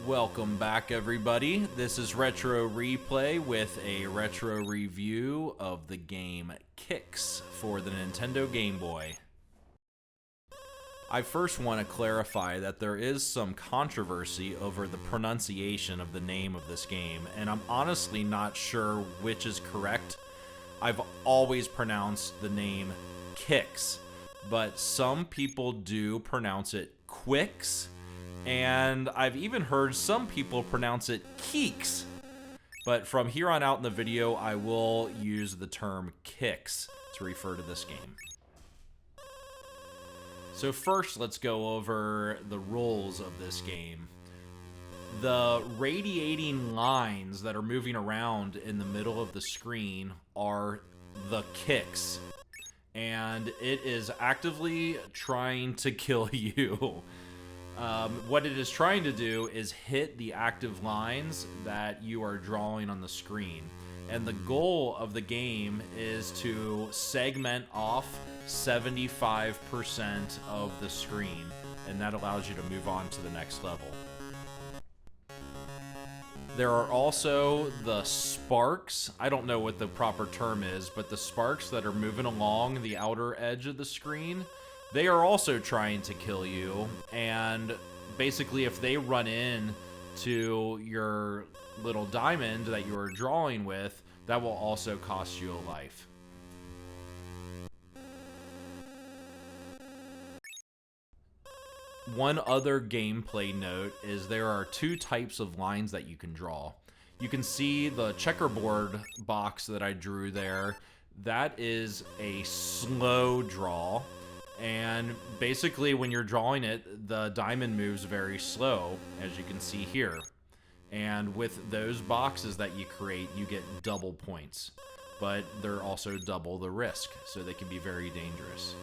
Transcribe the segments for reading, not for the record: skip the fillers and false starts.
Welcome back, everybody. This is Retro Replay with a retro review of the game Kicks for the Nintendo Game Boy. I first want to clarify that there is some controversy over the pronunciation of the name of this game, and I'm honestly not sure which is correct. I've always pronounced the name Kicks, but some people do pronounce it Quicks. And I've even heard some people pronounce it Keeks. But from here on out in the video, I will use the term Kicks to refer to this game. So first, let's go over the rules of this game. The radiating lines that are moving around in the middle of the screen are the kicks. And it is actively trying to kill you. What it is trying to do is hit the active lines that you are drawing on the screen. And the goal of the game is to segment off 75% of the screen. And that allows you to move on to the next level. There are also the sparks. I don't know what the proper term is, but the sparks that are moving along the outer edge of the screen, they are also trying to kill you, and basically if they run in to your little diamond that you are drawing with, that will also cost you a life. One other gameplay note is there are two types of lines that you can draw. You can see the checkerboard box that I drew there. That is a slow draw. And basically when you're drawing it, the diamond moves very slow, as you can see here. And with those boxes that you create, you get double points. But they're also double the risk, so they can be very dangerous.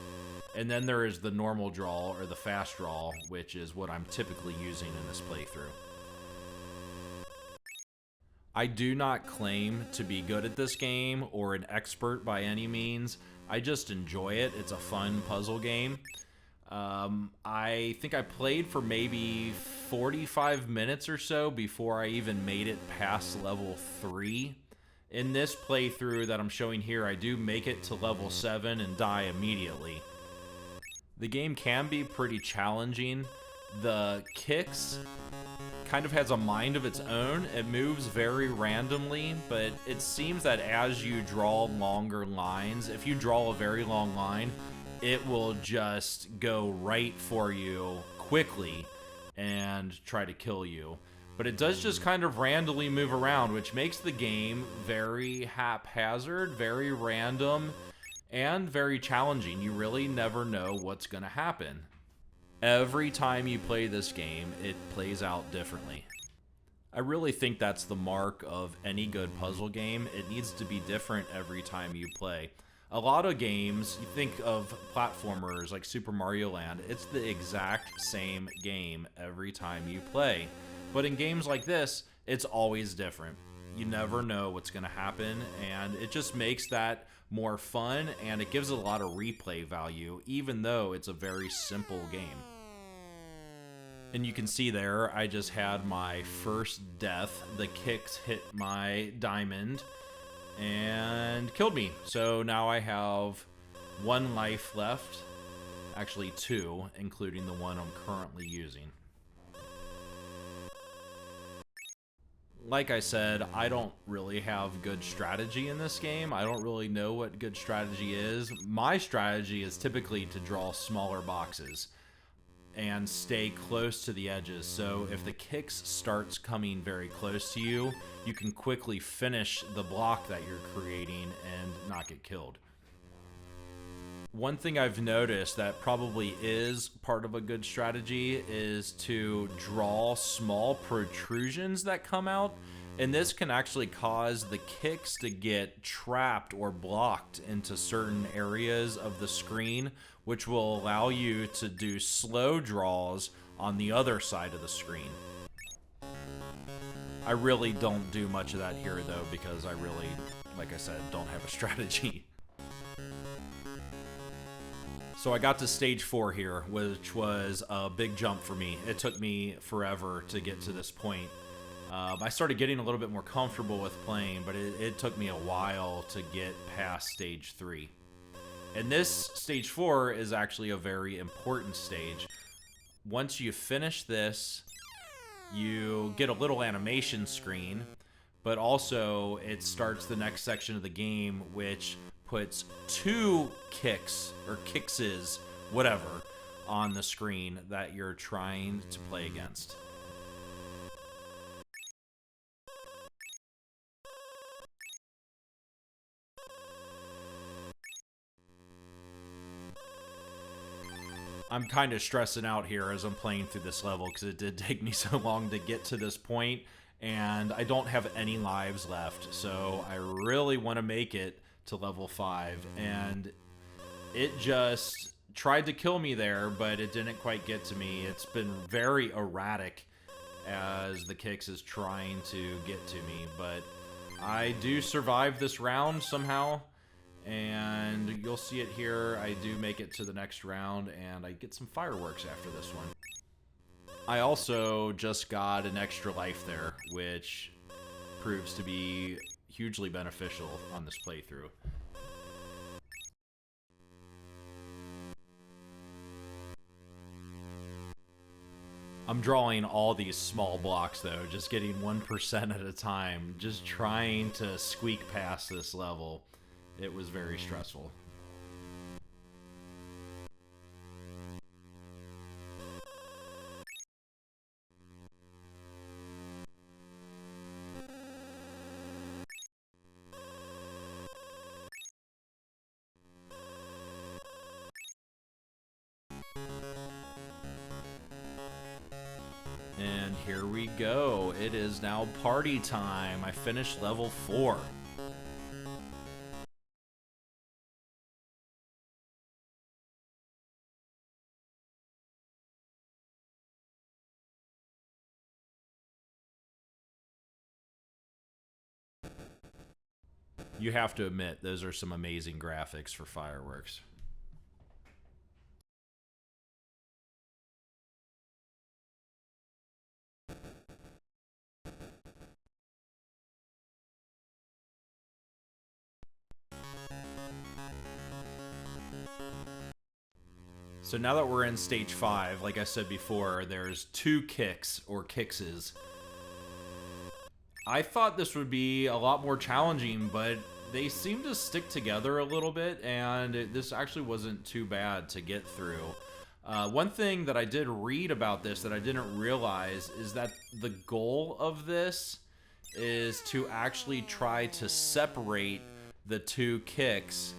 And then there is the normal draw, or the fast draw, which is what I'm typically using in this playthrough. I do not claim to be good at this game, or an expert by any means. I just enjoy it. It's a fun puzzle game. I think I played for maybe 45 minutes or so before I even made it past level 3. In this playthrough that I'm showing here, I do make it to level 7 and die immediately. The game can be pretty challenging. The kicks kind of has a mind of its own. It moves very randomly, but it seems that as you draw longer lines, if you draw a very long line, it will just go right for you quickly and try to kill you. But it does just kind of randomly move around, which makes the game very haphazard, very random, and very challenging. You really never know what's going to happen. Every time you play this game, it plays out differently. I really think that's the mark of any good puzzle game. It needs to be different every time you play. A lot of games, you think of platformers like Super Mario Land, it's the exact same game every time you play. But in games like this, it's always different. You never know what's going to happen, and it just makes that more fun, and it gives it a lot of replay value, even though it's a very simple game. And you can see there, I just had my first death. The kicks hit my diamond and killed me. So now I have 1 life left, actually 2, including the one I'm currently using. Like I said, I don't really have good strategy in this game. I don't really know what good strategy is. My strategy is typically to draw smaller boxes and stay close to the edges. So if the kicks starts coming very close to you, you can quickly finish the block that you're creating and not get killed. One thing I've noticed that probably is part of a good strategy is to draw small protrusions that come out, and this can actually cause the kicks to get trapped or blocked into certain areas of the screen, which will allow you to do slow draws on the other side of the screen. I really don't do much of that here though, because I really, like I said, don't have a strategy. So I got to stage 4 here, which was a big jump for me. It took me forever to get to this point. I started getting a little bit more comfortable with playing, but it took me a while to get past stage 3. And this stage 4 is actually a very important stage. Once you finish this, you get a little animation screen, but also it starts the next section of the game, which puts 2 kicks, or kickses, whatever, on the screen that you're trying to play against. I'm kind of stressing out here as I'm playing through this level because it did take me so long to get to this point, and I don't have any lives left, so I really want to make it to level 5, and it just tried to kill me there, but it didn't quite get to me. It's been very erratic as the kicks is trying to get to me, but I do survive this round somehow, and you'll see it here. I do make it to the next round, and I get some fireworks after this one. I also just got an extra life there, which proves to be hugely beneficial on this playthrough. I'm drawing all these small blocks though, just getting 1% at a time, just trying to squeak past this level. It was very stressful. And here we go. It is now party time. I finished level 4. You have to admit, those are some amazing graphics for fireworks. So now that we're in stage 5, like I said before, there's 2 kicks, or kickses. I thought this would be a lot more challenging, but they seem to stick together a little bit, and this actually wasn't too bad to get through. One thing that I did read about this that I didn't realize is that the goal of this is to actually try to separate the 2 kicks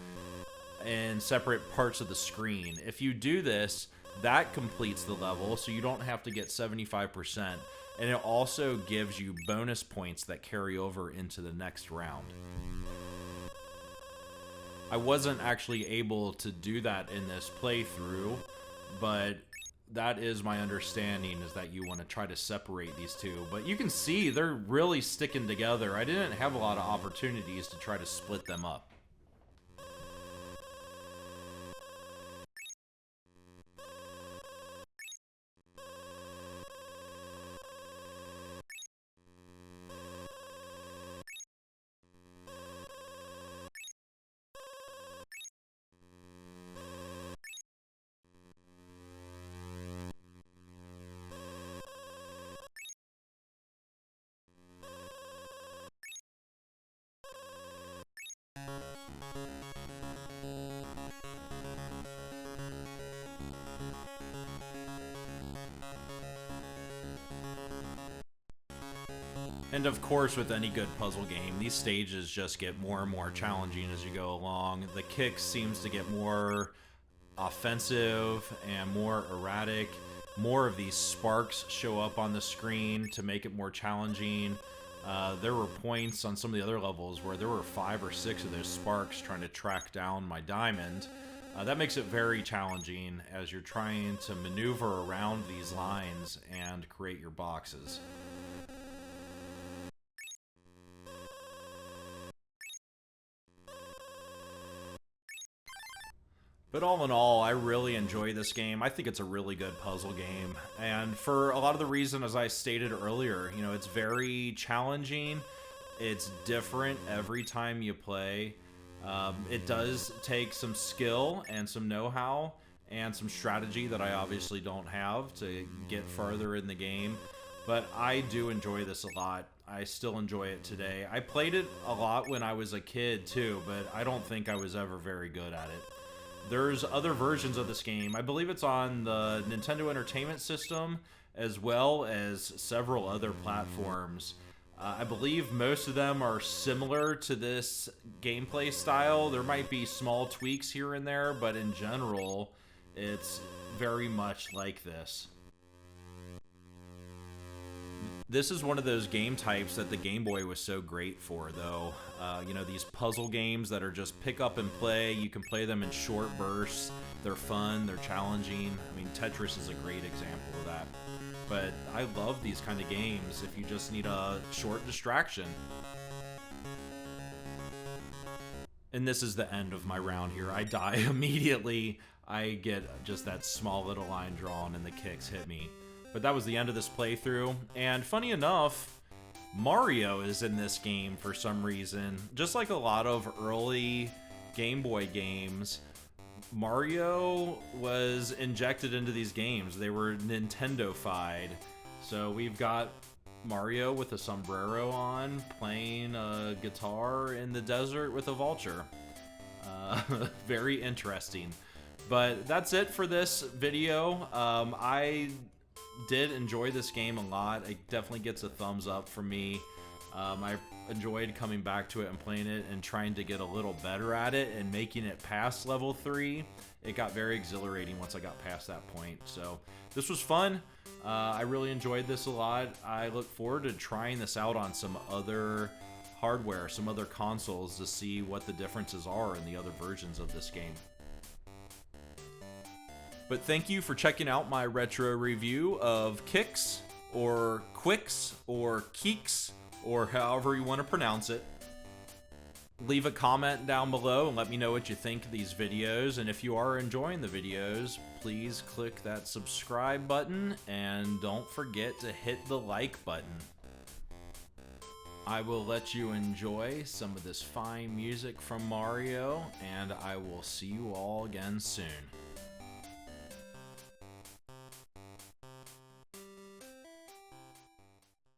in separate parts of the screen. If you do this, that completes the level, so you don't have to get 75%. And it also gives you bonus points that carry over into the next round. I wasn't actually able to do that in this playthrough, but that is my understanding, is that you want to try to separate these 2. But you can see they're really sticking together. I didn't have a lot of opportunities to try to split them up. And of course, with any good puzzle game, these stages just get more and more challenging as you go along. The kick seems to get more offensive and more erratic. More of these sparks show up on the screen to make it more challenging. There were points on some of the other levels where there were 5 or 6 of those sparks trying to track down my diamond. That makes it very challenging as you're trying to maneuver around these lines and create your boxes. But all in all, I really enjoy this game. I think it's a really good puzzle game. And for a lot of the reason, as I stated earlier, you know, it's very challenging. It's different every time you play. It does take some skill and some know-how and some strategy that I obviously don't have to get farther in the game. But I do enjoy this a lot. I still enjoy it today. I played it a lot when I was a kid too, but I don't think I was ever very good at it. There's other versions of this game. I believe it's on the Nintendo Entertainment System as well as several other platforms. I believe most of them are similar to this gameplay style. There might be small tweaks here and there, but in general, it's very much like this. This is one of those game types that the Game Boy was so great for, though. You know, these puzzle games that are just pick up and play. You can play them in short bursts. They're fun, they're challenging. I mean, Tetris is a great example of that. But I love these kind of games if you just need a short distraction. And this is the end of my round here. I die immediately. I get just that small little line drawn and the kicks hit me. But that was the end of this playthrough. And funny enough, Mario is in this game for some reason. Just like a lot of early Game Boy games, Mario was injected into these games. They were Nintendo-fied. So we've got Mario with a sombrero on, playing a guitar in the desert with a vulture. Very interesting. But that's it for this video. I did enjoy this game a lot. It definitely gets a thumbs up from me. I enjoyed coming back to it and playing it and trying to get a little better at it and making it past level 3. It got very exhilarating once I got past that point. So this was fun. I really enjoyed this a lot. I look forward to trying this out on some other hardware, some other consoles, to see what the differences are in the other versions of this game. But thank you for checking out my retro review of Kicks, or Quicks, or Keeks, or however you want to pronounce it. Leave a comment down below and let me know what you think of these videos. And if you are enjoying the videos, please click that subscribe button and don't forget to hit the like button. I will let you enjoy some of this fine music from Mario, and I will see you all again soon.